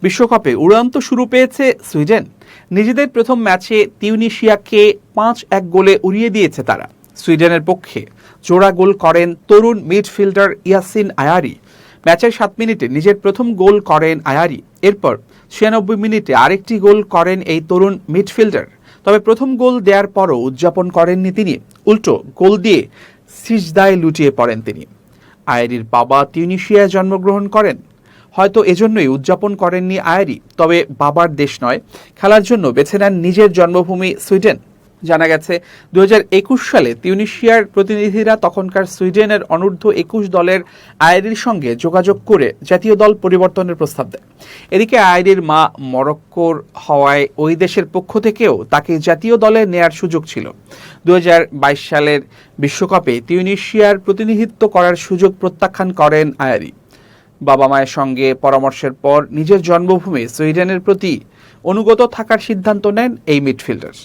বিশ্বকাপে উড়ন্ত শুরু পেয়েছে সুইডেন। নিজেদের প্রথম ম্যাচে তিউনিশিয়াকে 5-1 গোলে উড়িয়ে দিয়েছে তারা। সুইডেনের পক্ষে জোড়া গোল করেন তরুণ মিডফিল্ডার ইয়াসিন আয়ারি। ম্যাচের 7 মিনিটে নিজের প্রথম গোল করেন আয়ারি। এরপর 96 মিনিটে আরেকটি গোল করেন এই তরুণ মিডফিল্ডার। তবে প্রথম গোল দেওয়ার পরও উদযাপন করেননি তিনি, উল্টো গোল দিয়ে সিজদায় লুটিয়ে পড়েন তিনি। আয়ারির বাবা তিউনিশিয়ায় জন্মগ্রহণ করেন, হয়তো এজন্যই উদযাপন করেননি আয়ারি। তবে বাবার দেশ নয়, খেলার জন্য বেছে নেন নিজের জন্মভূমি সুইডেন। জানা গেছে 2021 সালে তিউনিশিয়ার প্রতিনিধিরা তখনকার সুইডেনের অনূর্ধ্ব-21 দলের আয়ারির সঙ্গে যোগাযোগ করে জাতীয় দল পরিবর্তনের প্রস্তাব দেয়। এদিকে আয়ারির মা মরক্কোর হওয়ায় ওই দেশের পক্ষ থেকেও তাকে জাতীয় দলে নেয়ার সুযোগ ছিল। 2022 সালের বিশ্বকাপে তিউনিশিয়ার প্রতিনিধিত্ব করার সুযোগ প্রত্যাখ্যান করেন আয়ারি। বাবা মায়ের সঙ্গে পরামর্শের পর নিজের জন্মভূমি সুইডেনের প্রতি অনুগত থাকার সিদ্ধান্ত নেন এই মিডফিল্ডার।